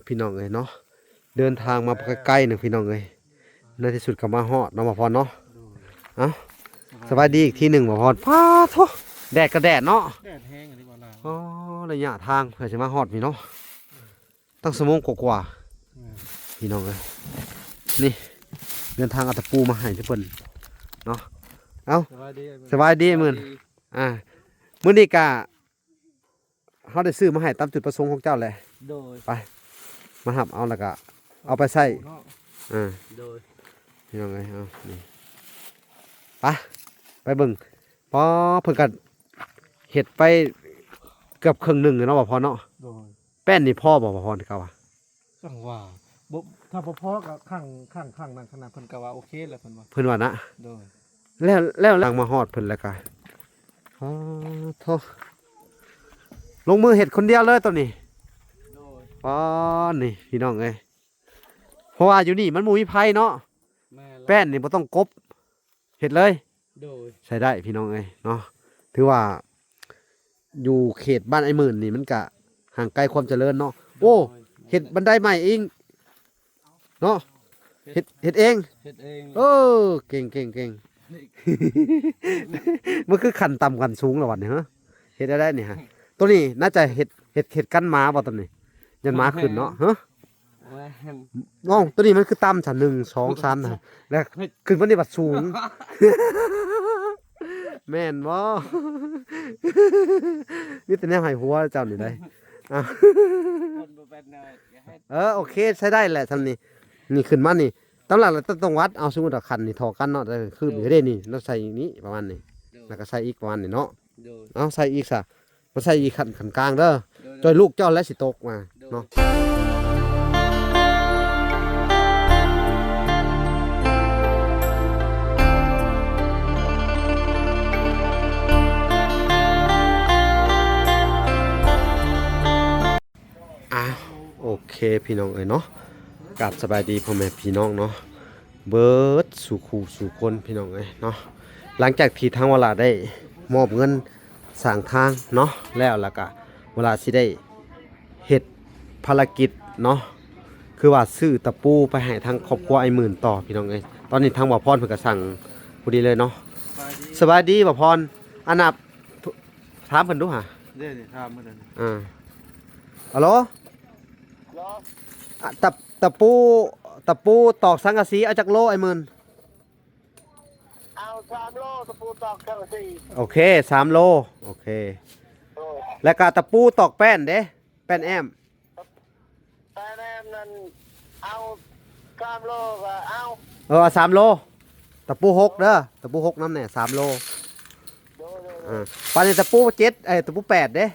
พี่น้องเอ้ยเนาะเดินทางมาใกล้ๆหนึ่งพี่น้องเอ้ยในที่สุดก็มาฮอดเนาะบ่พรเนาะเอ้าสบายดีอีกทีหนึ่งบ่พรพาโธแดดก็แดดเนาะแดดแห้งอันนี้บ่ล่ะอ๋อระยะทางเพื่อจะมาฮอดพี่เนาะตั้งชั่วโมงกว่าๆพี่น้องเอ้ยนี่เดินทางเอาตะปูมาให้ทุกคนเนาะเอ้าสบายดีมื้อมื้อนี้ก็เฮาได้ซื้อมาให้ตามจุดประสงค์ของเจ้าแหละโดยไปมาหับเอาแล้วก็เอาไปใส่โดยพี่น้องเอ้ยเอานี่ไปเบิ่งพอเพิ่นก็เฮ็ดไปเกือบครึ่งหนึงเนาะบ่พอเนาะโดยแป้นนี่พ่อบ่พอเขาว่าจังว่าบ่ถ้าพอๆกับข้างนั้นขนาดเพิ่นก็ว่าโอเคแล้วเพิ่นว่าเพิ่นว่านะโดยแล้วหลังมาฮอดเพิ่นแล้วก็อ๋อโธ่ลงมือเฮ็ดคนเดียวเลยตอนนี้โดยอ๋อนี่พี่น้องเอ้ยเพราะว่าอยู่นี่มันบ่มีไผเนาะแป้นนี่บ่ต้องกบเฮ็ดเลยโดยใช้ได้พี่น้องเอ้ยเนาะถือว่าอยู่เขตบ้านไอ้หมื่นนี่มันก็ห่างไกลความเจริญเนาะโอ้เฮ็ดบันไดใหม่เองเนาะเฮ็ดเองเก่งมันคือขันต่ำขันสูงแล้ววันนี้ฮะเฮ็ดได้นี่ฮะตัวนี้น่าจะเฮ็ดกันหมาบ่ตัวนี้ยันหมาขึ้นเนาะฮะน้องตัวนี้มันคือต่ำชั้น1 2 3นะแล้วขึ้นวันนี้บัดสูงแม่นบ่มีแต่แนวให้หัวเจ้านี่ได้โอเคใช้ได้แหละทำนี่นี่ขึ้นมานี่ตำหลักเราต้องวัดเอาสมมุติว่าคันนี่ทอกันเนาะแต่คืออยู่ได้นี่เราใส่อย่างนี้ประมาณนี้แล้วก็ใส่อีกประมาณนี้เนาะเอาใส่อีกซะมาใส่อีกขันกลางเด้อจอยลูกเจ้าและสิตกมาเนาะโอเคพี่น้องเอ้ยเนาะกราบสบายดีพ่อแม่พี่น้องเนาะเบิดสู่คู่สู่คนพี่น้องเอ้ยเนาะหลังจากที่ทางเวลาได้มอบเงินสร้างทางเนาะแล้วก็เวลาสิได้เฮ็ดภารกิจเนาะคือว่าซื้อตะปูไปให้ทางครอบครัวไอ้หมื่นต่อพี่น้องเอ้ยตอนนี้ทางบ่าวพรเพิ่นก็สั่งพอดีเลยเนาะสบายดีบ่าวพรอันนับถามเพิ่นดูห่าเด้อถามมื้อนั้นฮัลโหลตะปูตอกสังกะสีเอาจากโลไอ้หมื่นเอา3 โลตะปูตอกสังกะสีโอเค3 โลโอเคแล้วก็ตะปูตอกแป้นเด้แป้นแอมนั้นเอา3 โลก็เอา3 โลตะปู6เด้อตะปู6น้ำแน่3 โลปานนี้ตะปู7ตะปู8เด้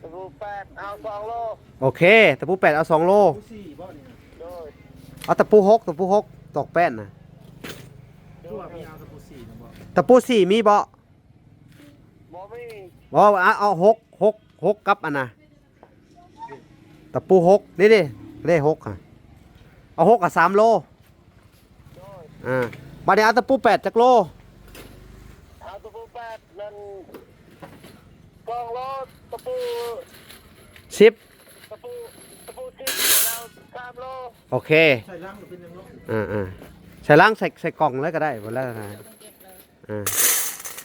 ตะปู8เอา2 โลโอเคตะปู8เอา2 โลเอาตะปู6ตอกแป้นนะตะปู4มีบ่มีบ่เอา6กับอันน่ะตะปู6นี่ได้6อ่ะเอา6กับ3 โลบัดนี้เอาตะปู8จักโลเอาตะปู8นั่น2 โลตะปู10ตะปู10เอา3 โลโอเคใส่ลังหรือเป็นยังโลใส่ลังใส่กล่องแล้วก็ได้หมดแล้วนะ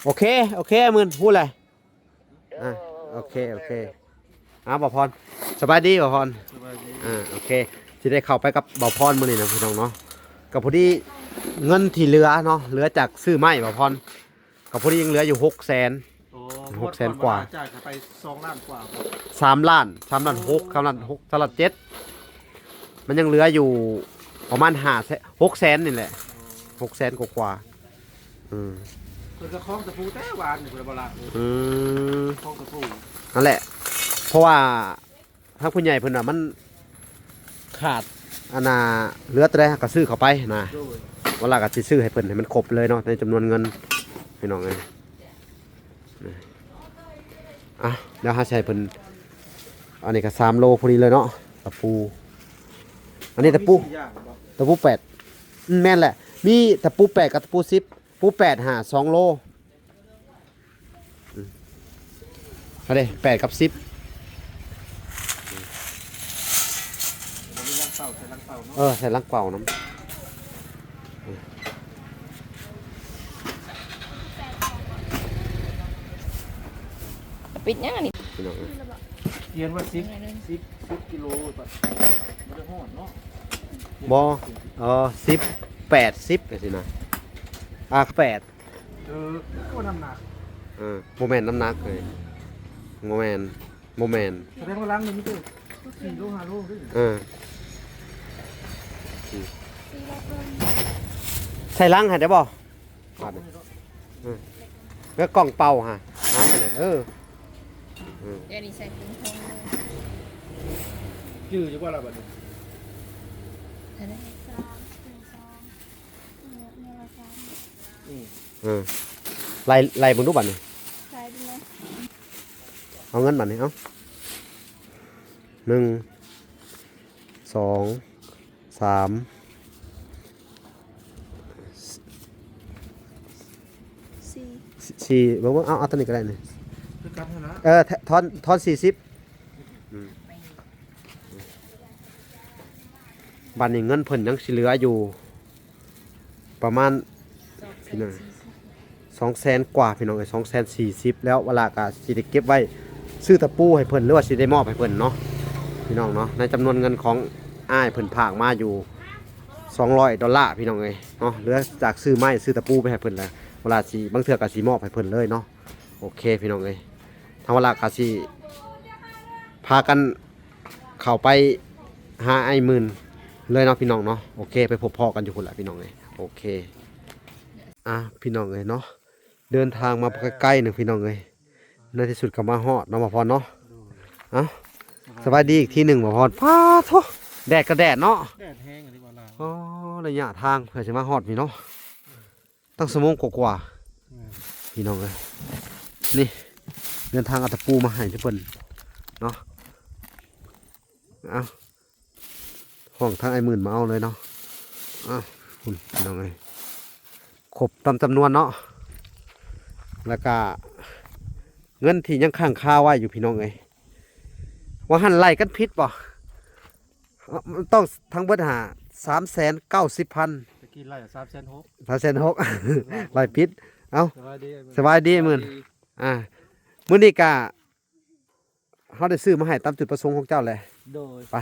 โอเคมึนพูดเลยโอเคบ่าวพรสบายดีบ่าวพรสบายดีโอเคที่ได้เข้าไปกับบ่าวพรมื้อนี้นะพี่น้องเนาะกับพอดีเงินที่เหลือเนาะเหลือจากซื้อไม้บ่าวพรกับพอดียังเหลืออยู่600,000 600,000 กว่าจ่ายไป2 ล้านกว่า3 ล้าน3 ล้าน6 3 ล้าน6 3 ล้าน7มันยังเหลืออยู่ประมาณ600,000นี่แหละ600,000 กว่าเพิ่นก็คล้องตะปูแต่หวานนี่เพิ่นบ่ล่ะคล้องตะปูนั่นแหละเพราะว่าทางผู้ใหญ่เพิ่นน่ะมันขาดอันน่ะเหลือแต่ได้ก็ซื้อเข้าไปนะเวลาก็สิซื้อให้เพิ่นให้มันครบเลยเนาะในจำนวนเงินพี่น้องเอ้ยเดี๋ยวหาใส่เพิ่นอันนี้ก็3 โลพอดีเลยเนาะตะปูอันนี้ตะปู8แม่นแหละมีตะปู8กับตะปู10ปู8หา2 โลเอาดิ8กับ10 เต่าใส่ลังเต่าเนาะ ใส่ลังเป่าน้ำ ปิดยังอันนี้ พี่น้องเอ้ย เขียนว่า10กิโลแบบบ่ได้ฮอดเนาะ บ่10 80ก็สินะ8 ก็น้ำหนัก โมแมนน้ำหนักเลยโมแมน แสดงว่าลังนี่มันก็4โล5โลด้วย ใส่ลังให้ได้บ่แล้วกล่องเป่าฮะน้ำไปเลยเดี๋ยวนี้ใส่ถุงทองเลย ชื่อจังว่าล่ะบัดนี้ เท่าไหร่ ไล่เบิ่งดูบัดนี้ ใส่ดูนะ เอาเงินบัดนี้เอา1 2 3 สี่ 4เบิ่งเอาตัวนี้ก็ได้นี่ คือกันนะ ทอน40บัดนี้เงินเพิ่นยังสิเหลืออยู่ประมาณ พี่น้อง 200,000 กว่าพี่น้องเอ้ย240,000แล้วเวลาก็สิได้เก็บไว้ซื้อตะปูให้เพิ่นหรือว่าสิได้มอบให้เพิ่นเนาะพี่น้องเนาะในจำนวนเงินของอ้ายเพิ่นฝากมาอยู่$200พี่น้องเอ้ยเนาะเหลือจากซื้อไม้ซื้อตะปูไปให้เพิ่นแล้วเวลาสิบางเทื่อก็สิมอบให้เพิ่นเลยเนาะโอเคพี่น้องเอ้ยทางเวลาก็สิพากันเข้าไปหาไอ้หมื่นเลยเนาะพี่น้องเนาะโอเคไปพบพ่อกันอยู่พุ่นแหละพี่น้องเอ้ยโอเคพี่น้องเอ้ยเนาะเดินทางมาใกล้ๆหนึ่งพี่น้องเอ้ยในที่สุดก็มาฮอดเนาะบ่พรเนาะสบายดีอีกทีหนึ่งบ่พรฟ้าโธ่แดดก็แดดเนาะ แดดแห้งอันนี้ว่าล่ะ อ๋อระยะทางเพื่อจะมาฮอดพี่เนาะตั้งชั่วโมงกว่าๆพี่น้องเอ้ยนี่เดินทางเอาตะปูมาให้ทุกคนเนาะห้องทางไอ้หมื่นมาเอาเลยเนาะคุณพี่น้องเอ้ยครบตามจำนวนเนาะแล้วก็เงินที่ยังค้างคาไว้อยู่พี่น้องเอ้ยว่าหันไล่กันพิษป่ะมันต้องทั้งเบิดหา390,000 ตะกี้ไล่360,000 360,000ไล่พิษเอา สบายดี สบายดีหมื่นมื้อนี้ก็เขาได้ซื้อมาให้ตามจุดประสงค์ของเจ้าแหละ โดย ไป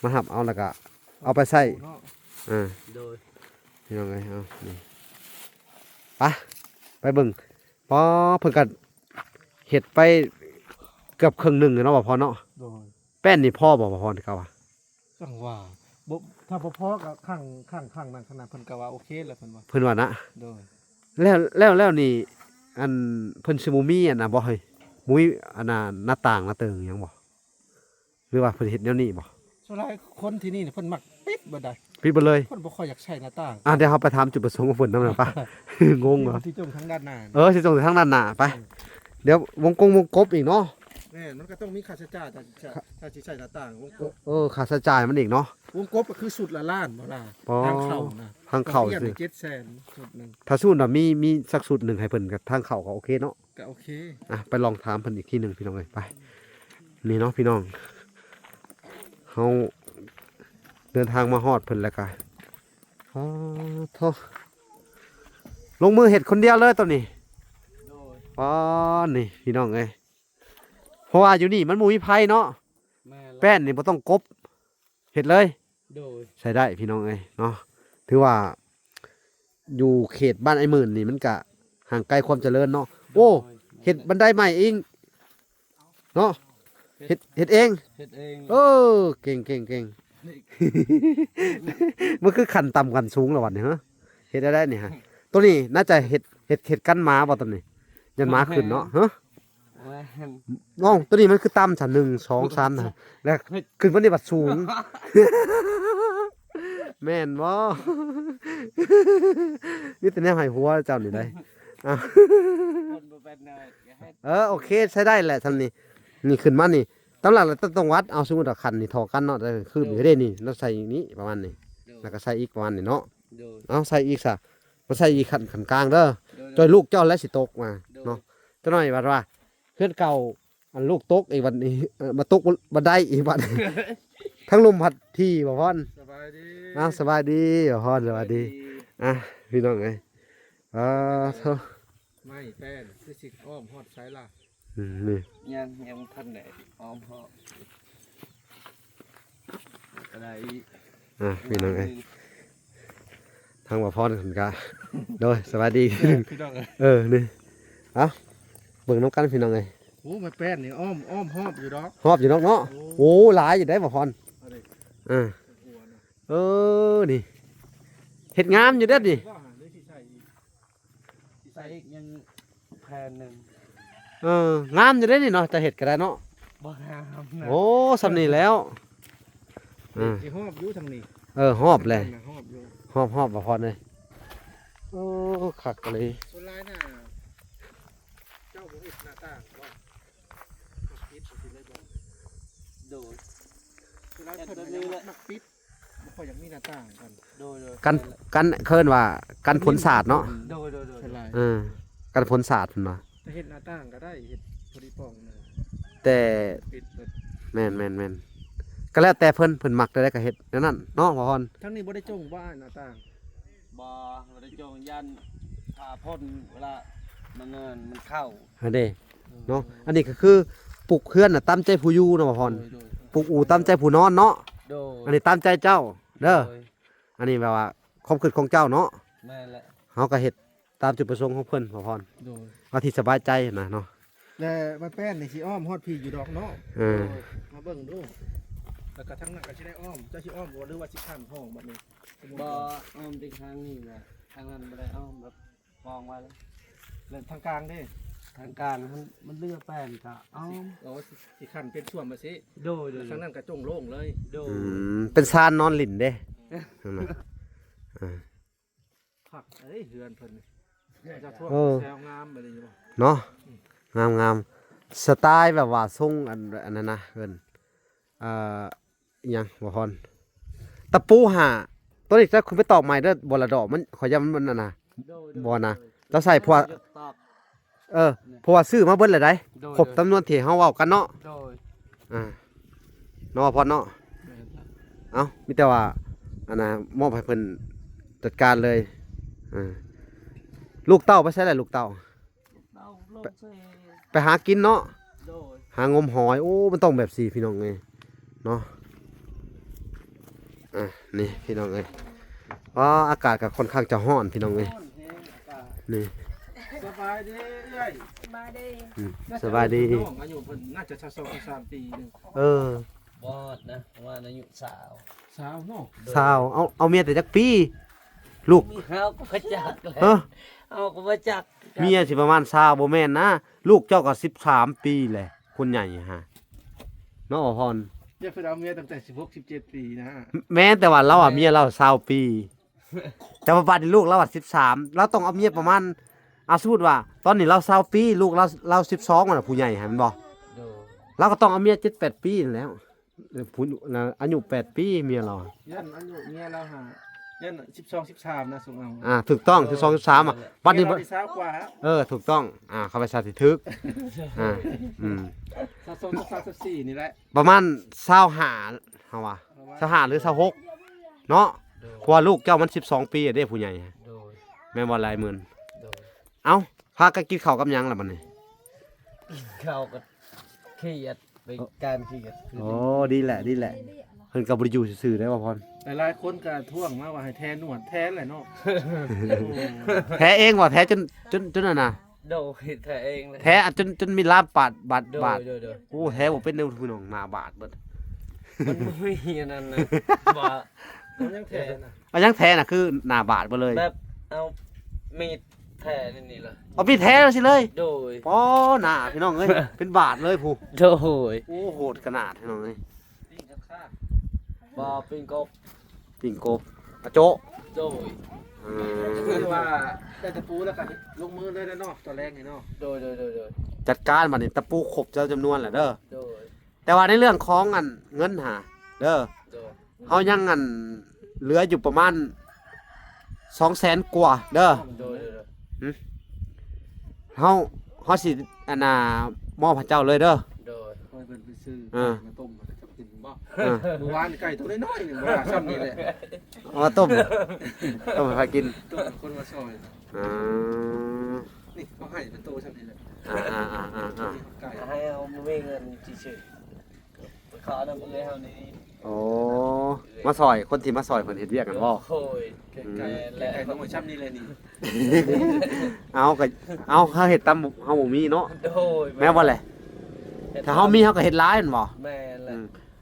มาหับเอาแล้วก็เอาไปใส่ เนาะ โดย พี่น้องเอ้ยเอานี่ไปเบิ่งพอเพิ่นก็เฮ็ดไปเกือบครึ่งหนึงเนาะบ่พอเนาะ โดย แป้นนี่พ่อบ่พอเขาว่า จังว่าบ่ถ้าบ่พอก็ข้างนั้นขนาดเพิ่นก็ว่าโอเคแล้วเพิ่นว่า เพิ่นว่านะ โดย แล้วนี่อันเพิ่นสิบ่มีอันน่ะบ่เฮ้ยมุ้ยอันน่ะหน้าต่างหน้าเติงหยังบ่หรือว่าเพิ่นเฮ็ดแนวนี้บ่ ส่วนหลายคนที่นี่เพิ่นมักปิดบ่ได้ ปิดเบ่เลย เพิ่นบ่ค่อยอยากใช้หน้าต่าง เดี๋ยวเราไปถามจุดประสงค์ของเพิ่นนำหน่อยป่ะ งงเหรอ ที่จมทางด้านหน้า สิส่งทางด้านหน้าไปเดี๋ยววงกบอีกเนาะ แม่มันก็ต้องมีค่าใช้จ่ายถ้าสิใช้หน้าต่างวงกบ ค่าใช้จ่ายมันอีกเนาะ วงกบก็คือสุดละล้านบ่ล่ะ อ๋อ ทางเข้านะ ทางเข้า สิ สิ 700,000สุดหนึง ถ้าสู้น่ะมีสักสุดหนึ่งให้เพิ่นกับทางเข้าก็โอเคเนาะ ก็โอเค ไปลองถามเพิ่นอีกทีหนึงพี่น้องเอ้ยไปนี่เนาะพี่น้องเฮาเดินทางมาฮอดเพิ่นแล้วก็โธ่ลงมือเฮ็ดคนเดียวเลยตัวนี้ โดย นี่พี่น้องเอ้ยเพราะว่าอยู่นี่มันบ่มีไผเนาะ แม่ละ แป้นนี่บ่ต้องกบเฮ็ดเลย โดย ใช้ได้พี่น้องเอ้ยเนาะถือว่าอยู่เขตบ้านไอ้หมื่นนี่มันก็ห่างไกลความเจริญเนาะโอ้เฮ็ดบันไดใหม่เองเนาะเฮ็ดเอง เฮ็ดเอง เก่ง มันคือขันต่ำกันสูงแล้ววันนี้ฮะเฮ็ดได้นี่ฮะตัวนี้น่าจะเฮ็ดกันม้าบ่ตัวนี้ยันม้าขึ้นเนาะฮะน้องตัวนี้มันคือต่ำชั้น1 2 3นะแล้วขึ้นวันนี้บัดสูง แม่นบ่ มีแต่แนวให้หัวเจ้านี่ได้โอเคใช้ได้แหละทำนี่นี่ขึ้นมานี่ตำหลักเราต้องวัดเอาสมมุติว่าคันนี่ทอกันเนาะคืออยู่ได้นี่เราใส่อย่างนี้ประมาณนี้แล้วก็ใส่อีกประมาณนี้เนาะเอาใส่อีกซะมาใส่อีกขันกลางเด้อจอยลูกเจ้าและสิตกมาเนาะจังหน่อยว่าเพื่อนเก่าอันลูกตกอีกวันนี้มาตกบันไดอีกวัน ทั้งลมพัดที่บ่พร สบายดี สบายดีบ่พรสบายดีพี่น้องเอ้ยโธ่ ไม่แป้นคือสิอ้อมฮอดใช้ล่ะ นี่ ยังทันไหนอ้อมพ่ออะไร พี่น้องเอ้ยทางบ่พรเพิ่นก็โดยสบายดี พี่น้องเอ้ย นี่เบิ่งน้ำกันพี่น้องเอ้ย โอ้ไม่แป้นนี่อ้อมหอบอยู่ดอก หอบอยู่นอกเนาะโอ้หลายอยู่ได้บ่พร เอาดิ อ่า หัวนะ นี่เฮ็ดงามอยู่เด้อนี่ ว่าหาได้ที่ใส่อีก ใส่อีกยังแผ่นหนึ่ง งามอยู่เด้อนี่เนาะแต่เฮ็ดก็ได้เนาะ บ้างามนะ โอ้สำนี่แล้ว ที่หอบอยู่ทางนี้ หอบเลย นะหอบอยู่ หอบบ่พรเลยโอ้คักเลย ส่วนหลายน่ะเจ้าบ่เฮ็ดหน้าต่างบ่ปิดสิเลยบ่ โดย ส่วนหลายเพิ่นน่ะมักปิดบ่ค่อยอยากมีหน้าต่างกัน โดย กันเคินว่ากันผลศาสตร์เนาะ โดย ส่วนหลาย กันผลศาสตร์เพิ่นว่า แต่เฮ็ดหน้าต่างก็ได้เฮ็ดพอดีป่องนึง แต่ ปิดเบิด แม่นก็แล้วแต่เพิ่นมักได้ก็เฮ็ดแนวนั้นเนาะบ่พร ทั้งนี้บ่ได้จงว่าหน้าต่าง บ่ได้จงยันผ่าพ่นเวลามันเข้า อันนี้เนาะอันนี้ก็คือปลูกเฮือนน่ะตามใจผู้อยู่เนาะบ่พรปลูกอู่ตามใจผู้นอนเนาะ โดย อันนี้ตามใจเจ้าเด้ออันนี้แบบว่าความคิดของเจ้าเนาะ แม่แหละ เฮาก็เฮ็ดตามจุดประสงค์ของเพิ่นบ่พร โดย เอาที่สบายใจนะเนาะ และมาแป้นนี่สิอ้อมฮอดพี่อยู่ดอกเนาะ มาเบิ่งดู แล้วก็ทั้งนั้นก็สิได้อ้อม เจ้าสิอ้อมบ่หรือว่าสิข้ามห้องบัดนี้ บ่อ้อมที่ทางนี้แหละทางนั้นบ่ได้อ้อมแบบมองไว้แล้ว แล้วทางกลางเด้ ทางกลางมันเลือกแป้นก็อ้อม โอ้สิขั้นเป็นช่วงมาสิ โดย แล้วทางนั้นก็จงโล่งเลย โดย เป็นซานนอนหลินเด้นั่นน่ะ ผักเอ้ยเฮือนเพิ่นนี่จะท่วมแซวงามไปเลยอยู่บ่ เนาะงามสไตล์แบบว่าทรงอันนั้นนะเพิ่นอิหยังบ่พรตะปูหาตัวนี้ถ้าคุณไปตอกใหม่เด้อบ่ละดอกมันขอยย้ำมันน่ะนะ โดย บ่นะเราใส่พวก ตอก เพราะว่าซื้อมาเบิดเลยได้ โดย ครบจำนวนที่เฮาเว้ากันเนาะ โดย เนาะพอเนาะเอ้ามีแต่ว่าอันน่ะมอบให้เพิ่นจัดการเลยลูกเต้าไปใช้อะไรลูกเต้า เอาลงใส่ ไปหากินเนาะ โดย หางมหอยโอ้มันต้องแบบสี่พี่น้องเอ้ยเนาะนี่พี่น้องเอ้ยว่าอากาศก็ค่อนข้างจะร้อนพี่น้องเอ้ยนี่ สบายดีเอ้ย มาได้ สบายดี น้องอายุเพิ่นน่าจะสัก2-3ปีนึง บอดนะว่าอายุสาว สาวเนาะ สาวเอาเมียแต่จักปีลูก มีเฮาก็บ่จักเลย เออ เอาก็บ่จัก เมียสิประมาณ20บ่แม่นนะลูกเจ้าก็13ปีแหละคนใหญ่ฮะเนาะพร อย่าเพิ่นเอาเมียตั้งแต่16-17ปีนะฮะ แม้แต่ว่าเราเมียเรา20ปีแต่ว่าบัดนี้ลูกเรา13เราต้องเอาเมียประมาณสมมุติว่า ตอนนี้เรา20ปีลูกเรา12มันน่ะผู้ใหญ่ฮะแม่นบ่ โดย เราก็ต้องเอาเมีย7-8ปีนั่นแหล้วผู้อายุ8ปีเมียเรา ยันอายุเมียเราหายัน12-13นะสมเอา ถูกต้องคือ2 13บัดนี้ เมียเราสาวกว่าฮะ ถูกต้องเข้าไปสาธิทึก22-24นี่แหละ ประมาณ25เฮาว่า25หรือ26เนาะเพราะว่าลูกเจ้ามัน12ปีเด้ผู้ใหญ่ โดย แม่นบ่หลายหมื่น โดย เอ้าพากันกินข้าวกับหยังล่ะบัดนี้ เขาก็เครียดไปการเครียด โอ้ดีแหละเพิ่นก็บ่ได้อยู่ซื่อๆได้บ่พร แต่หลายคนก็ท่วงมาว่าให้แทนหนวดแทนแหละเนาะ แท้เองบ่แท้จนนั่นน่ะ โดยแท้เองเลย แท้จนมีลามบาด โดย บาด โดยโดย โอ้แท้บ่เป็นเด้อพี่น้องหน้าบาดเบิด มันไม่มีอันนั้นนะว่า มันยังแทนนะ เอายังแท้น่ะคือหน้าบาดบ่เลย แบบเอามีดแท้นี่ล่ะ เอาพี่แท้แล้วสิเลย โดย ป้อหน้าพี่น้องเอ้ย เป็นบาทเลยผู้ โดย โอ้โหดขนาดพี่น้องเอ้ย นี่ครับค่ะ บ่เป็นกบ ปิ่งกบกระโจะ โดย คือว่าได้ตะปูแล้วก็ลงมือเลยนะเนาะตอนแรกนี่เนาะ โดยโดย จัดการบัดนี้ตะปูครบเจ้าจำนวนแหละเด้อ โดย แต่ว่าในเรื่องของเงินหาเด้อ โดย เฮายังเหลืออยู่ประมาณ200,000กว่าเด้อ โดย เฮาสิมอบให้เจ้าเลยเด้อ โดย คอยเป็นไปซื้อมาต้มมาจะกินบ่ เมื่อวานไก่ตัวน้อยๆนึงบ่ว่าซ้ำนี่แหละ เอามาต้มต้มให้พากิน ตัวคนมาซอย อ่า นี่เขาให้เป็นโตซ้ำนี่แหละ ไก่ ให้เอาไม่เงินเฉยๆไปขอน้ำเอื้อยเฮานี่ โอ้มาซอยคนที่มาซอยเพิ่นเฮ็ดเวียกกันบ่ โอ้ย ไก่ต้องมาซ้ำนี่เลยนี่ เอาก็เอาเฮาเฮ็ดตามเฮาบ่มีเนาะ โอ้ย แม่นบ่แหละถ้าเฮามีเฮาก็เฮ็ดหลายแม่นบ่ แม่นแหละ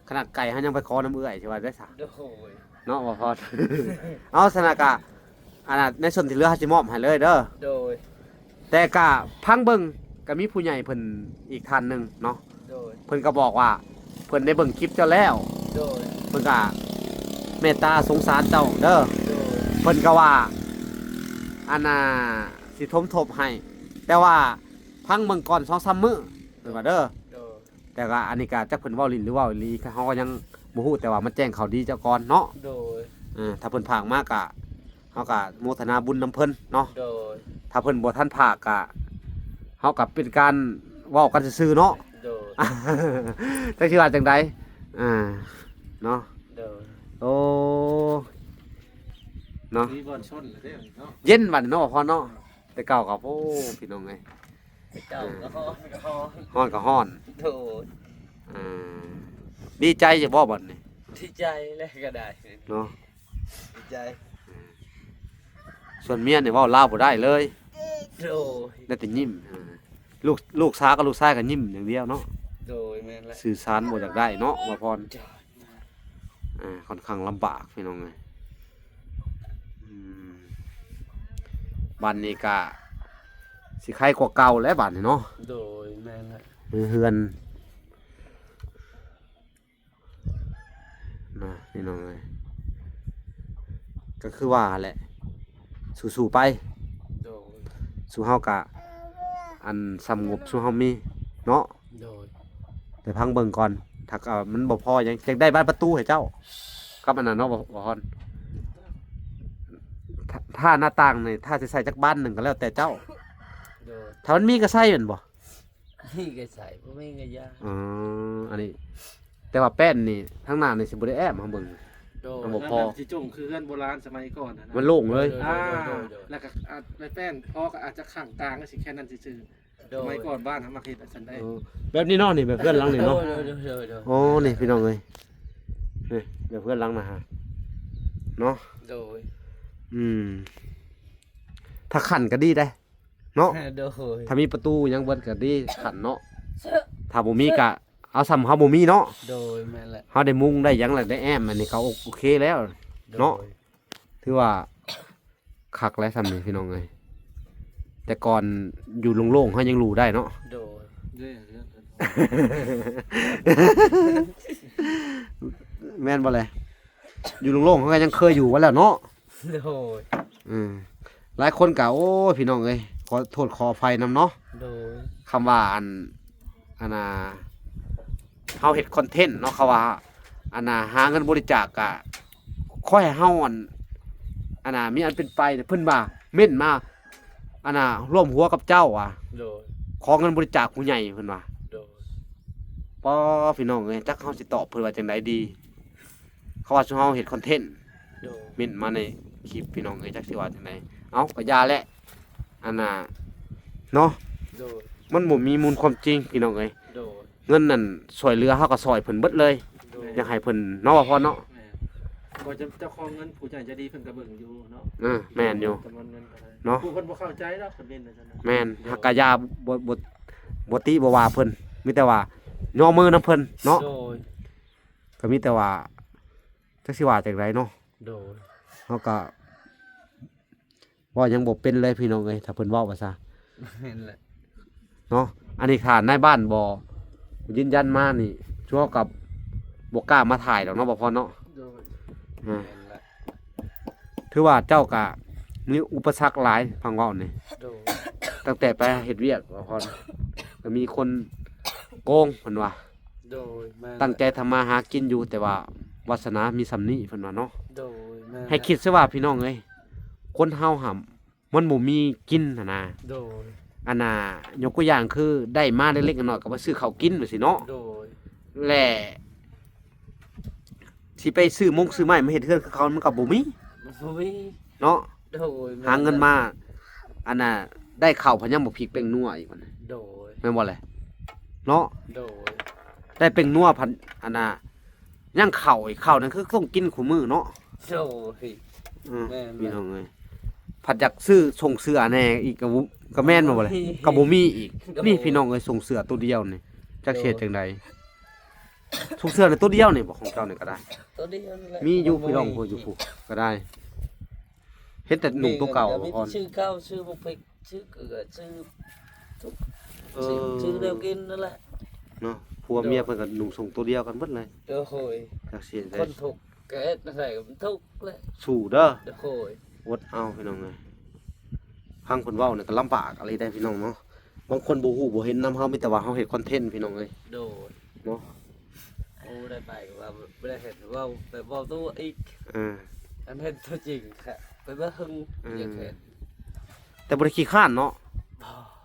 ขนาดไก่เฮายังไปขอน้ำเอื้อยสิว่าได้ซะ โอ้ย เนาะบ่พอ เอาสนากะอันน่ะในส่วนที่เหลือเฮาสิมอบให้เลยเด้อ โดย แต่ก็พังเบิ่งก็มีผู้ใหญ่เพิ่นอีกท่านหนึงเนาะ โดย เพิ่นก็บอกว่าเพิ่นได้เบิ่งคลิปเจ้าแล้ว โดย เพิ่นก็เมตตาสงสารเจ้าเด้อ โดย เพิ่นก็ว่าอันน่ะสิทมทบให้ แต่ว่าพังเบิ่งก่อน 2-3 มื้อเพิ่นว่าเด้อ โดย แต่ก็อันนี้ก็จักเพิ่นเว้าลิ้นหรือเว้าอีหลีเฮาก็ยังบ่ฮู้แต่ว่ามันแจ้งข่าวดีเจ้าก่อนเนาะ โดย ถ้าเพิ่นพากมากก็เฮาก็โมทนาบุญนํเพิ่นเนาะ โดย ถ้าเพิ่นบ่ทันพากก็เฮาก็เป็นการเว้ากันซื่อๆเนาะ โดย จักสิว่าจังไดเนาะ โดย โอ้เนาะ มีบอลชนเลยเด้เนาะ เย็นบัดนี้เนาะพ่อเนาะแต่เก่าก็โอ้พี่น้องเอ้ย เจ้าก็ฮอนก็ฮอน ฮ้อนก็ฮ้อน โดย อ่าดีใจจะบ่บัดนี้ ดีใจเลยก็ได้ เนาะ ดีใจ ส่วนเมียนี่เว้าลาวบ่ได้เลย โดย ได้แต่ยิ้มลูกสาวกับลูกชายก็ยิ้มอย่างเดียวเนาะ โดยแม่นแหละ สื่อสารบ่อยากได้เนาะว่าพร จ้ะ ค่อนข้างลำบากพี่น้องเอ้ยบ้านนี้ก็สิใครกว่าเก่าแล้วบ้านนี้เนาะ โดยแม่นแหละ เฮือนนะพี่น้องเอ้ยก็คือว่าแหละสู้ๆไป โดย สู้เฮากะอันสำงบสู้เฮามีเนาะ โดย แต่พังเบิ่งก่อนถ้าก็มันบ่พอยังได้บ้านประตูให้เจ้ากับอันนั้นเนาะบ่ฮอนถ้าหน้าต่างนี่ถ้าสิใส่จักบ้านหนึงก็แล้วแต่เจ้า โดย ถ้ามันมีก็ใส่แม่นบ่ นี่ก็ใส่บ่มีก็ยา อ๋ออันนี้ แต่ว่าแป้นนี่ทางหน้านี่สิบ่ได้แอบมาเบิ่ง โดย ระบบ พอ สิจงคือเฮือนโบราณสมัยก่อนนะ มันโล่งเลย แล้วก็ในแป้นพ่อก็อาจจะข้างกลางก็สิแค่นั้นซื่อๆสมัยก่อนบ้านทำมาเฮ็ดสันได้ แบบนี้เนาะนี่แบบเพื่อนหลังนี่เนาะ โดยโดยโดย โอ้นี่พี่น้องเอ้ยนี่แบบเพื่อนหลังนะฮะเนาะ โดย ถ้าขันก็ดีได้เนาะ โดย ถ้ามีประตูยังเบิดก็ดีขันเนาะถ้าบ่มีก็เอาซ้ำเฮาบ่มีเนาะ โดยแม่นแหละ เฮาได้มุงได้หยังแล้วได้แอมอันนี้เขาโอเคแล้ว เนาะ ถือว่าคักแล้วซ้ำนี่พี่น้องเอ้ยแต่ก่อนอยู่โล่งๆเฮายังรู้ได้เนาะ โดย เด้อ แม่นบ่เลยอยู่โล่งๆเขาก็ยังเคยอยู่ว่าแล้วเนาะ โดย หลายคนก็โอ้ยพี่น้องเอ้ยขอโทษขออภัยนำเนาะ โดย คำว่าอันน่ะเฮาเฮ็ดคอนเทนต์เนาะเขาว่าอันน่ะหาเงินบริจาคก็ค่อยให้เฮาอันน่ะมีอันเป็นไปเพิ่นว่าเม่นมาอันน่ะร่วมหัวกับเจ้าอ่ะ โดย ขอเงินบริจาคผู้ใหญ่เพิ่นว่า โดย ป้อพี่น้องเอ้ยจักเฮาสิตอบเพิ่นว่าจังไดดี เขาว่าซุเฮาเฮ็ดคอนเทนต์ โดย เม่นมาในคลิปพี่น้องเอ้ยจักสิว่าจังไดเอ้าก็ยาแหละอันน่ะเนาะ โดย มันบ่มีมูลความจริงพี่น้องเอ้ย โดย เงินนั่นช่วยเหลือเฮาก็ช่วยเพิ่นเบิดเลย โดย อยากให้เพิ่นเนาะว่าพอเนาะ ก็จะเจ้าของเงินผู้ใหญ่จะดีเพิ่นก็เบิ่งอยู่เนาะ แม่นอยู่ จำนวนเงินก็ได้ เนาะ ผู้เพิ่นบ่เข้าใจแล้วเพิ่นเล่นนะจ๊ะนะ แม่นฮักกะยาบ่ติบ่ว่าเพิ่นมีแต่ว่ายอมือนํเพิ่นเนาะ โดย ก็มีแต่ว่าจักสิว่าจังไดเนาะ โดย เฮาก็เว้ายังบ่เป็นเลยพี่น้องเอ้ยถ้าเพิ่นเว้าว่าซะ เห็นแหละ เนาะอันนี้ค่ะนายบ้านบ่ยืนยันมานี่ชั่วกับบ่กล้ามาถ่ายดอกเนาะบ่พอเนาะ โดย อ่า เห็นแหละ ถือว่าเจ้าก็มีอุปสรรคหลายฟังเว้านี่ โดย ตั้งแต่ไปเฮ็ดเวียกบ่พอก็มีคนโกงเพิ่นว่า โดยแม่น ตั้งใจทำมาหากินอยู่แต่ว่าวาสนามีสำนี้เพิ่นว่าเนาะ โดยแม่น ให้คิดซะว่าพี่น้องเอ้ยคนเฮาหำมันบ่มีกินน่ะนะ โดย อันน่ะยกตัวอย่างคือได้มาเล็กๆน้อยๆก็มาซื้อข้าวกินว่าสิเนาะ โดย และ สิไปซื้อมงซื้อไม้มาเฮ็ดเฮือนคือเขามันก็บ่มี บ่มี เนาะ โดย หาเงินมาอันน่ะได้ข้าวพะยังบ่พริกแป้งนัวอีกมัน โดย แม่นบ่แหละเนาะ โดย ได้แป้งนัวพันอันน่ะยังข้าวอีกข้าวนั่นคือต้องกินคู่มื้อเนาะ โดย อืม แม่น พี่น้องเอ้ยผัดอยากซื้อส่งเสื้อแหน่อีกก็แม่นบ่แหละก็บ่มีอีกนี่พี่น้องเอ้ยส่งเสื้อตัวเดียวนี่จักเฮ็ดจังไดส่งเสื้อในตัวเดียวนี่บ่ของเจ้านี่ก็ได้ ตัวเดียวนั่นแหละ มีอยู่พี่น้องผู้อยู่ผู้ก็ได้เฮ็ดแต่หนุ่มตัวเก่า มี ก่อน ชื่อเก่าชื่อบุกเพกชื่อเกลือชื่อทุก เอ ชื่อ อ เดียวกินนั่นแหละ เนาะผัวเมียเพิ่นก็หนุ่มส่งตัวเดียวกันเบิดเลย โดย จักเสียใจ คนถูกแกะอะไรก็มันทุกข์เลย สู้เด้อ โดย อดเอาพี่น้องเอ้ยฟังเพิ่นเว้านี่ก็ลำบากอะไรได้พี่น้องเนาะบางคนบ่ฮู้บ่เห็นนำเฮามีแต่ว่าเฮาเฮ็ดคอนเทนต์พี่น้องเอ้ย โดย เนาะ โอ้ได้ไปว่าไม่ได้เห็นว่าไปบอกตัวอีก เออ อันเห็นตัวจริงค่ะไปเบิ่งอย่างเห็น แต่บ่ได้ขี้ข้านเนาะ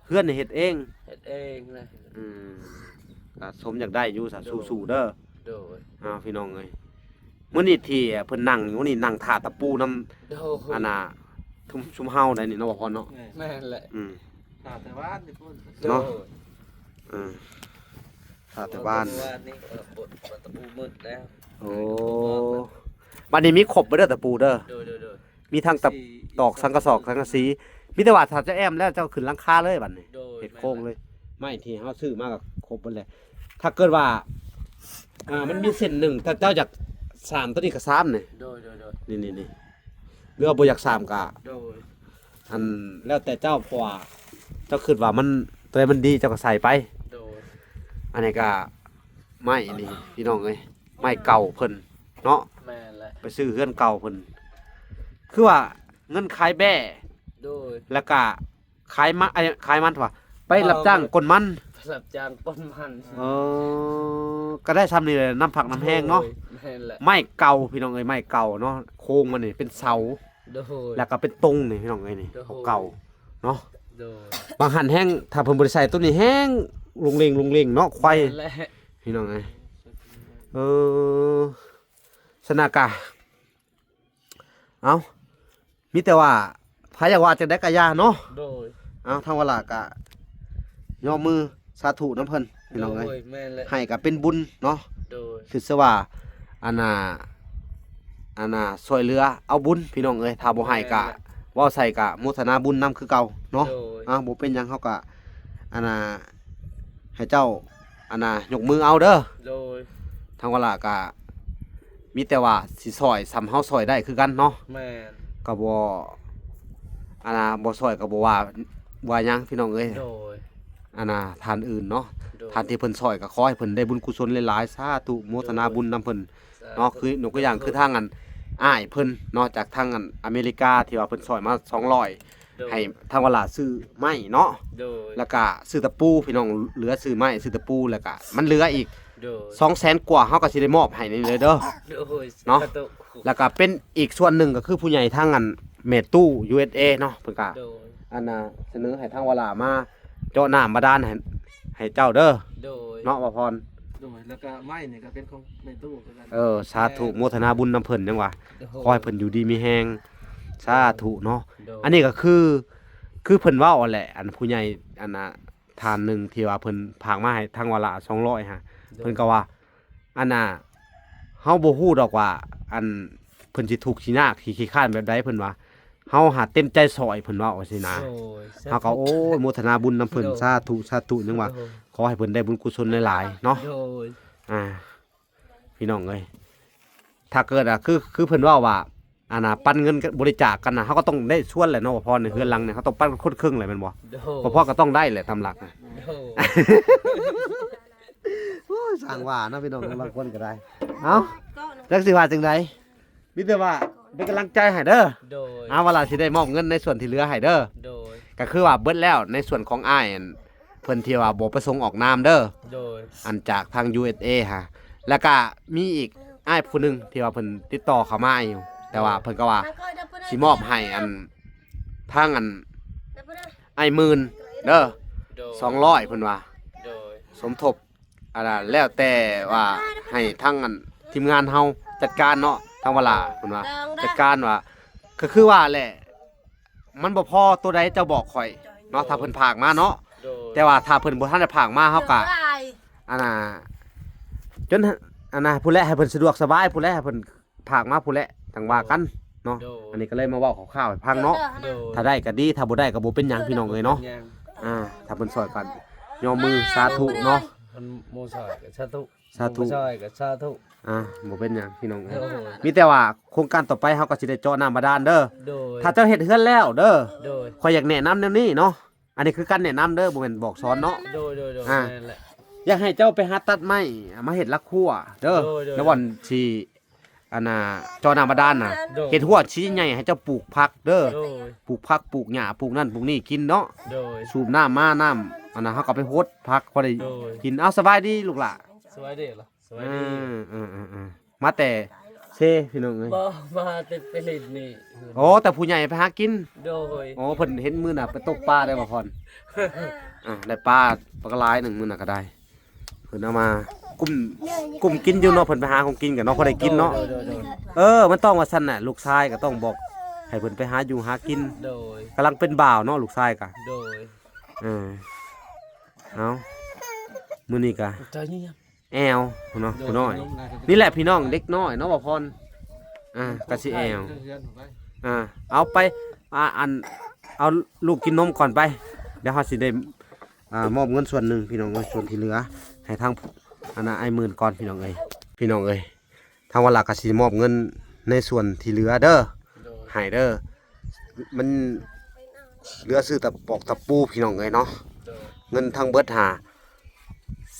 เพื่อนนี่เฮ็ดเอง เห็นเองเลย อืมก็สมอยากได้อยู่ซะสู้ๆเด้อ โดย อ้าวพี่น้องเอ้ยมื้อนี้ที่เพิ่นนั่งอยู่นี่นั่งท่าตะปูนำ โดย อันน่ะชุมเฮาได้นี่เนาะบ่พอเนาะ แม่นแหละ อืม แต่ว่านี่พุ่น เนาะ โดย อืมท่าแต่บ้าน ว่านี่บทตะปูมืดแล้ว โอ้บ้านนี้มีครบเบ่เด้อตะปูเด้อ โดยโดย มีทั้งตอกสังกะสอกสังกะสีมีแต่ว่าถ้าจะแอมแล้วเจ้าขึ้นหลังคาเลยบัดนี้ โดย เฮ็ดโค้งเลยไม่ที่เฮาซื้อมาก็ครบเบิดแหละถ้าเกิดว่ามันมีเส้นหนึ่งถ้าเจ้าอยากสามตัวนี้ก็สามนี่ โดยโดยโดย นี่หรือว่าบ่อยากสามก็ โดย อันแล้วแต่เจ้าเพราะว่าเจ้าคิดว่ามันตัวใดมันดีเจ้าก็ใส่ไป โดย อันนี้ก็ไม้นี่พี่น้องเอ้ยไม้เก่าเพิ่นเนาะ แม่นแหละ ไปซื้อเฮือนเก่าเพิ่นคือว่าเงินขายแบ่ โดย แล้วก็ขายมันว่าไปรับจ้างกลมัน สับจางป้นมัน ก็ได้ซ้ำนี่เลยน้ำผักน้ำแห้งเนาะ แม่นแหละ ไม้เก่าพี่น้องเอ้ยไม้เก่าเนาะโครงมันนี่เป็นเสา โดย แล้วก็เป็นตรงนี่พี่น้องเอ้ยนี่ โอ้โห เก่าเนาะ โดย บางหันแห้งถ้าเพิ่นบ่ได้ใส่ตัวนี้แห้งลงเลงเนาะควาย แม่นแหละ พี่น้องเอ้ยสนากะเอามีแต่ว่าพายากว่าจะได้กะยาเนาะ โดย เอาทางเวลากะยอมมือสาธุน้ำเพิ่นพี่น้องเอ้ย โดยแม่นแหละ ให้ก็เป็นบุญเนาะ โดย คือซะว่าอันน่ะช่วยเหลือเอาบุญพี่น้องเอ้ยถ้าบ่ให้ก็เว้าใส่ก็โมทนาบุญนํคือเก่าเนาะ โดย บ่เป็นหยังเฮาก็อันน่ะให้เจ้าอันน่ะยกมือเอาเด้อ โดย ทางเวลาก็มีแต่ว่าสิซอยซ้ำเฮาซอยได้คือกันเนาะ แม่น ก็บ่อันน่ะบ่ซอยก็บ่ว่าหยังพี่น้องเอ้ย โดย อันน่ะทานอื่นเนาะ โดย ทานที่เพิ่นซอยก็ขอให้เพิ่นได้บุญกุศลหลายๆสาธุโมทนาบุญนํเพิ่นเนาะคือยกตัวอย่างคือทางอันอ้ายเพิ่นเนาะจากทางอันอเมริกาที่ว่าเพิ่นซอยมา200 โดย ให้ทางเวลาซื้อไม้เนาะ โดย แล้วก็ซื้อตะปูพี่น้องเหลือซื้อไม้ซื้อตะปูแล้วก็มันเหลืออีก โดย 200,000 กว่าเฮาก็สิได้มอบให้นี่เลยเด้อ โดย เนาะ กรตุ แล้วก็เป็นอีกส่วนหนึ่งก็คือผู้ใหญ่ทางอันเมตู้ USA เนาะเพิ่นก็ โดย อันน่ะเสนอให้ทางเวลามาเจาะน้ำบาดาลให้เจ้าเด้อ โดย เนาะว่าพร โดยแล้วก็ไม้นี่ก็เป็นของในตู้คือกัน สาธุโมทนาบุญนํเพิ่นจังว่าขอให้เพิ่นอยู่ดีมีแฮงสาธุเนาะ โดย อันนี้ก็คือเพิ่นเว้าแหละอันผู้ใหญ่อันน่ะทานหนึงที่ว่าเพิ่นพากมาให้ทางวาระ200ฮะเพิ่นก็ว่าอันน่ะเฮาบ่ฮู้ดอกว่าอันเพิ่นสิทุกข์สิยากสิขี้คร้านแบบใดเพิ่นว่าเฮาหาเต็มใจซอยเพิ่นว่าว่าซี่นะ โดย เฮาก็โอ้ยโมทนาบุญนํเพิ่นสาธุจังว่าขอให้เพิ่นได้บุญกุศลหลายๆเนาะ โดย พี่น้องเอ้ยถ้าเกิดคือเพิ่นเว้าว่าอันน่ะปันเงินบริจาคกันน่ะเฮาก็ต้องได้ส่วนแหละเนาะว่าพรในเฮือนหลังเนี่ยเฮาต้องปันคนครึ่งแหละแม่นบ่ โดย บ่พอก็ต้องได้แหละตามหลักน่ะ โดย โอ้ยสร้างว่าเนาะพี่น้องบางคนก็ได้เอ้าจักสิว่าจังไดมีแต่ว่าเป็นกำลังใจให้เด้อ โดย เวลาสิได้มอบเงินในส่วนที่เหลือให้เด้อ โดย ก็คือว่าเบิดแล้วในส่วนของอ้ายอันเพิ่นที่ว่าบ่ประสงค์ออกนามเด้อ โดย อันจากทาง USA ฮะแล้วก็มีอีกอ้ายผู้หนึงที่ว่าเพิ่นติดต่อเข้ามาอยู่แต่ว่าเพิ่นก็ว่าสิมอบให้อันทางอันไอ้หมื่นเด้อ โดย 200เพิ่นว่า โดย สมทบอันน่ะแล้วแต่ว่าให้ทางอันทีมงานเฮา จัดการเนาะทางเวลาเพิ่นว่าจัดการว่าก็คือว่าแหละมันบ่พอตัวใดเจ้าบอกข่อยเนาะถ้าเพิ่นผากมาเนาะ โดย แต่ว่าถ้าเพิ่นบ่ทันได้ผากมาเฮาก็อันน่ะจนอันน่ะผู้แลให้เพิ่นสะดวกสบายผู้แลให้เพิ่นผากมาผู้แลจังว่ากันเนาะอันนี้ก็เลยมาเว้าคร่าวๆให้ฟังเนาะ โดย ถ้าได้ก็ดีถ้าบ่ได้ก็บ่เป็นหยังพี่น้องเอ้ยเนาะ ยัง ถ้าเพิ่นซอยกันยอมมือสาธุเนาะ มันโมซอยกับสาธุ สาธุ โมซอยกับสาธุ บ่เป็นหยังพี่น้องเอ้ย โดย มีแต่ว่าโครงการต่อไปเฮาก็สิได้เจาะน้ำบาดาลเด้อ โดย ถ้าเจ้าเฮ็ดเฮือนแล้วเด้อ โดย ข่อยอยากแนะนำแนวนี้เนาะอันนี้คือการแนะนำเด้อบ่แม่นบอกสอนเนาะ โดยโดย อ่า นั่นแหละ อยากให้เจ้าไปหาตัดไม้มาเฮ็ดลักคั่วเด้อ โดย แล้ววันที่อันน่ะเจาะน้ำบาดาลน่ะ โดย เฮ็ดหัวชี้ใหญ่ให้เจ้าปลูกผักเด้อ โดย ปลูกผักปลูกหญ้าปลูกนั่นปลูกนี่กินเนาะ โดย สูบน้ำมาน้ำอันน่ะเฮาก็ไปโฮดผักพอได้ โดย กินเอาสบายดีลูกหล่ะ สวัสดีเหรอสวัส อื ดี มาแต่เซพี่น้องเอ้ย บ่มาแต่ไปเล่นนี่ โอ้แต่ผู้ใหญ่ไปหากิน โดย โอ้เพิ่นเห็นมื้อน่ะไปตกปลาได้บ่พรได้ปลาปลากระลายหนึ่งมื้อน่ะก็ได้เพิ่นเอามากุ่มกินอยู่เนาะเพิ่นไปหาของกินกันเนาะพอได้กินเนาะ โดยโดยโดย มันต้องว่าซั่นน่ะลูกชายก็ต้องบอกให้เพิ่นไปหาอยู่หากิน โดย กำลังเป็นบ่าวเนาะลูกชายก็ โดย เออเอามื้อนี้ก็ ใจเงียบ แอวเนาะผู้น้อย นี่แหละพี่น้องเด็กน้อยเนาะบ่พรก็สิแอว เอาไปเอาลูกกินนมก่อนไป เดี๋ยวเฮาสิได้มอบเงินส่วนหนึ่งพี่น้องเอ้ยส่วนที่เหลือให้ทางอันน่ะไอ้หมื่นก่อนพี่น้องเอ้ยพี่น้องเอ้ยทางวันหลักก็สิมอบเงินในส่วนที่เหลือเด้อ โดย ให้เด้อมันเหลือซื้อตะปอกตะปูพี่น้องเอ้ยเนาะ โดย เงินทางเบิดหา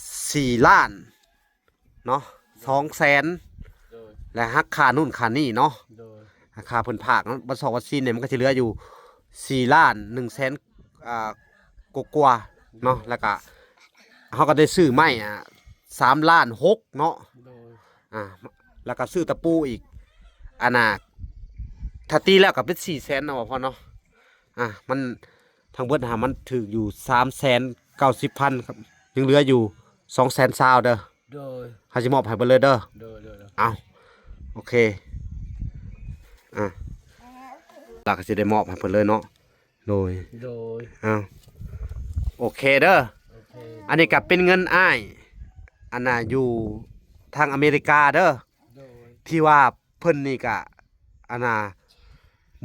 4 ล้านเนาะ200,000 โดย และหักค่านู่นค่านี่เนาะ โดย ราคาเพิ่นภาคเนาะบัด2วัคซีนเนี่ยมันก็สิเหลืออยู่4 ล้าน1แสนกว่าๆเนาะแล้วก็เฮาก็ได้ซื้อไม้3 ล้าน6เนาะ โดย แล้วก็ซื้อตะปูอีกอันน่ะถ้าตีแล้วก็เป็น4แสนเนาะพ่อเนาะมันทางเบิดหามันถึกอยู่390,000ครับยังเหลืออยู่220,000เด้อ โดย เฮาสิมอบให้เบิดเลยเด้อ โดยโดย เอาโอเคหลักก็สิได้มอบให้เพิ่นเลยเนาะโดย โดย เอาโอเคเด้อ โอเค อันนี้ก็เป็นเงินอ้ายอันน่ะอยู่ทางอเมริกาเด้อ โดย ที่ว่าเพิ่นนี่ก็อันน่ะ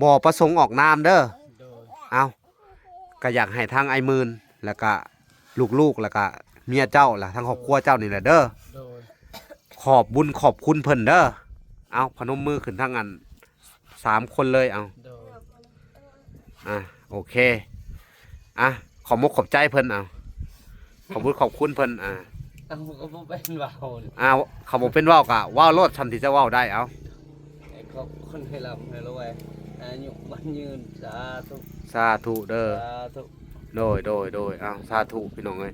บ่ประสงค์ออกนามเด้อ โดย เอาก็อยากให้ทางไอ้หมื่นแล้วก็ลูกๆแล้วก็เมียเจ้าล่ะทางครอบครัวเจ้านี่แหละเด้อ โดย ขอบบุญขอบคุณเพิ่นเด้อเอาพนมมือขึ้นทั้งอัน3 คนเลยเอา โดย โอเคขอบมกขอบใจเพิ่นเอาขอบบุญขอบคุณเพิ่นเอาก็บ่เป็นว่าวนี่ เขาบอกเป็นว่าวกะว่าวโลดทันที่จะว่าวได้เอา ไอ้ขอบคนให้ลำให้รวยอายุมันยืนสาธุ สาธุเด้อ สาธุ โดยเอาสาธุพี่น้องเอ้ย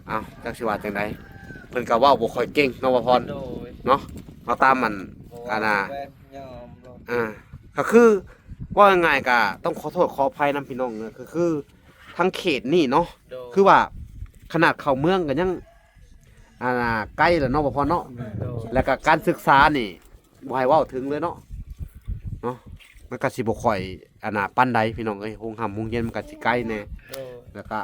เอาจักสิว่าจังไดเพิ่นก็เว้าบ่ค่อยเก่งเนาะว่าพร โดย เนาะเอาตามมัน อันน่ะ แว่ยอมลง ก็คือว่าง่ายๆก็ต้องขอโทษขออภัยนำพี่น้องนะคือทั้งเขตนี่เนาะ โดย คือว่าขนาดเข้าเมืองก็ยังใกล้แล้วเนาะบ่พอเนาะ โดย แล้วก็การศึกษานี่บ่ให้เว้าถึงเลยเนาะมันก็สิบ่ค่อยปานใดพี่น้องเอ้ยโรงหำโรงเรียนมันก็สิไกลแน่ โดย แล้วก็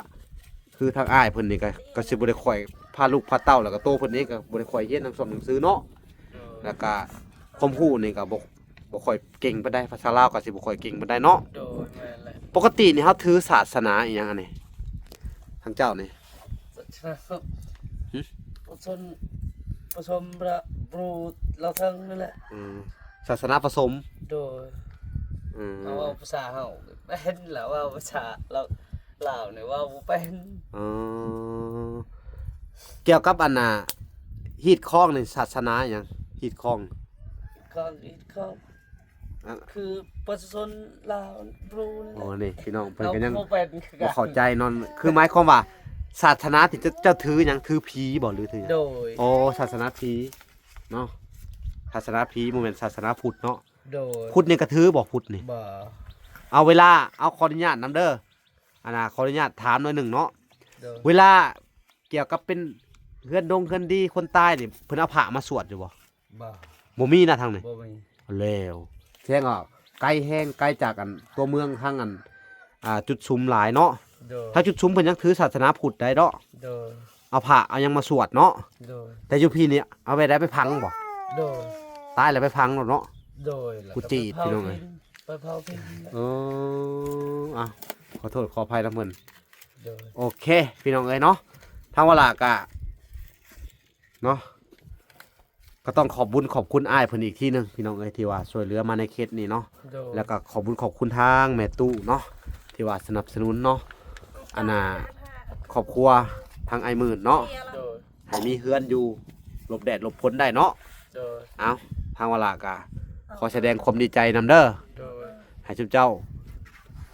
คือทางอ้ายเพิ่นนี่ก็สิบ่ได้ค่อยพาลูกพาเต้าแล้วก็โตเพิ่นนี่ก็บ่ได้ค่อยเรียนหนังสือหนังสือเนาะ โดย แล้วก็ความรู้นี่ก็บ่ค่อยเก่งปานใดภาษาลาวก็สิบ่ค่อยเก่งปานใดเนาะ โดยแม่นแหละ ปกตินี่เฮาถือศาสนาอีหยังอันนี้ทางเจ้านี่ สัจจะ หึ ผสมประบรูเราทั้งนั่นแหละ ศาสนาผสม โดย เอาภาษาเฮาเป็นแล้วว่าภาษาเราลาวเนี่ยว่าบ่เป็น เกี่ยวกับอันน่ะฮีดคล้องนี่ศาสนาอีหยังฮีดคล้อง ก่อนอีกข้อ อ่ะ คือประชาชนลาวบรูนี่ โอ้ แหละ นี่พี่น้องเพิ่นก็ยัง เราบ่เป็นคือ บ่ กัน เข้าใจนอนคือหมายความว่าศาสนาที่เจ้าถือหยังถือผีบ่หรือถือหยัง โดย โอ้ศาสนาผีเนาะศาสนาผีบ่แม่นศาสนาพุทธเนาะ โดย พุทธนี่ก็ถือบ่พุทธนี่ บ่ เอาเวลาเอาขออนุญาตนำเด้อขออนุญาตถามหน่อยหนึ่งเนาะ โดย เวลาเกี่ยวกับเป็นเฮือนดีคนตายนี่เพิ่นเอาพระมาสวดอยู่บ่ บ่ บ บ่มีนะทางนี้ บ่มี แล้วแจ้งอ่ะไกลแห้งไกลจากอันตัวเมืองทางอันจุดชุมหลายเนาะ โดย ถ้าจุดชุมเพิ่นยังถือศาสนาพุทธได้เนาะ โดย เอาผ้าเอาหยังมาสวดเนาะ โดย แต่อยู่พี่เนี่ยเอาไปได้ไปพังบ่ โดย ตายแล้วไปพังแล้วเนาะ โดยแล้ว กูจีดพี่น้องเอ้ย ไปเผาพิน เอออ่ะขอโทษขออภัยนะเพิ่น โดย โอเคพี่น้องเอ้ยเนาะทางเวลากะเนาะก็ต้องขอบบุญขอบคุณอ้ายเพิ่นอีกทีหนึงพี่น้องเอ้ยที่ว่าช่วยเหลือมาในเคสนี้เนาะ โดย แล้วก็ขอบบุญขอบคุณทางแม่ตู้เนาะที่ว่าสนับสนุนเนาะอันน่ะครอบครัวทางไอ้หมื่นเนาะ โดย ให้มีเฮือนอยู่หลบแดดหลบฝนได้เนาะ โดย เอาทางเวลากะขอแสดงความดีใจนำเด้อ โดย ให้ชุบเจ้า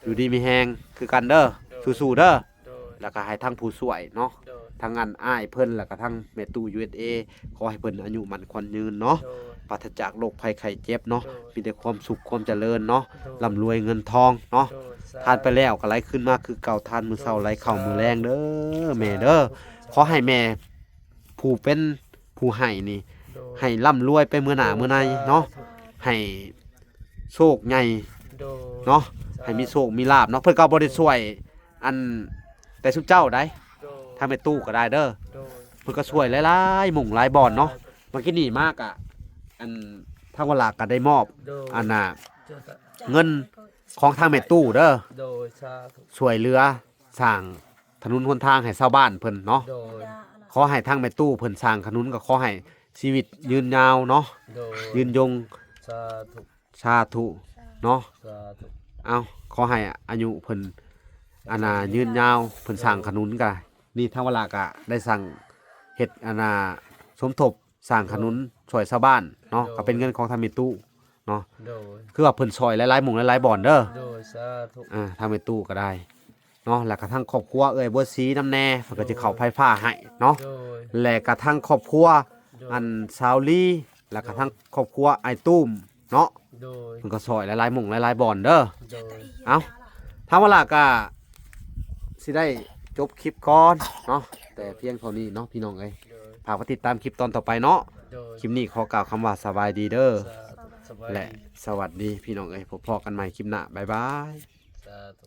อยู่ดีมีแฮงคือกันเด้อสู้ๆเด้อ โดย แล้วก็ให้ทั้งผู้ช่วยเนาะ โดย ทั้งงานอ้ายเพิ่นแล้วก็ทั้งแม่ตู้ USA ขอให้เพิ่นอายุมั่นขวัญยืนเนาะ โดย ปราศจากโรคภัยไข้เจ็บเนาะ โดย มีแต่ความสุขความเจริญเนาะ โดย ร่ำรวยเงินทองเนาะ โดยส ทานไปแล้วก็ไหลขึ้นมาคือเก่าทานมื้อเช้าไหลเข้ามื้อแรงเด้อแม่เด้อขอให้แม่ผู้เป็นผู้ให้นี่ โดย ให้ร่ำรวยไปมื้อหน้ามื้อในเนาะให้โชคใหญ่ โดย เนาะให้มีโชคมีลาภเนาะเพิ่นก็บ่ได้ช่วยอันแต่ทุกเจ้าได้ โดย ถ้าแม่ตู้ก็ได้เด้อ โดย เพิ่นก็ช่วยหลายๆหมุ่งหลายบ่อนเนาะเมื่อกี้นี่มากอ่ะอันทางเวลาก็ได้มอบ โดย อันน่ะ เจ้าตะ เงินของทางแม่ตู้เด้อ โดยสาธุ ช่วยเหลือสร้างถนนหนทางให้ชาวบ้านเพิ่นเนาะ โดย ขอให้ทางแม่ตู้เพิ่นสร้างถนนก็ขอให้ชีวิตยืนยาวเนาะ โดย ยืนยง สาธุ สาธุเนาะ สาธุ เอาขอให้อายุเพิ่นอันน่ะยืนยาวเพิ่นสร้างถนนก็นี่ทางเวลาก็ได้สั่งเฮ็ดอันน่ะสมทบสร้างถนนช่วยชาวบ้านเนาะก็เป็นเงินของทางแม่ตู้เนาะ โดย คือว่าเพิ่นซอยหลายๆหมู่หลายๆบ่อนเด้อ โดยสาธุ ทางแม่ตู้ก็ได้เนาะแล้วก็ทั้งครอบครัวเอ้ยบัวสีน้ำแน่เพิ่นก็จะเข้าไฟฟ้าให้เนาะ โดย และก็ทั้งครอบครัว โดย อันซาวลี่แล้วก็ทั้งครอบครัวไอ้ตุ้มเนาะ โดย เพิ่นก็ซอยหลายๆหมู่หลายๆบ่อนเด้อ โดย เอาทางเวลาก็สิได้จบคลิปก่อนเนาะแต่เพียงเท่านี้เนาะพี่น้องเอ้ย โดย ฝากติดตามคลิปตอนต่อไปเนาะ โดย คลิปนี้ขอกล่าวคำว่าสบายดีเด้อ สาธุสบาย และ ดี สวัสดีพี่น้องเอ้ยพบกันใหม่คลิปหน้าบ๊ายบาย สาธุ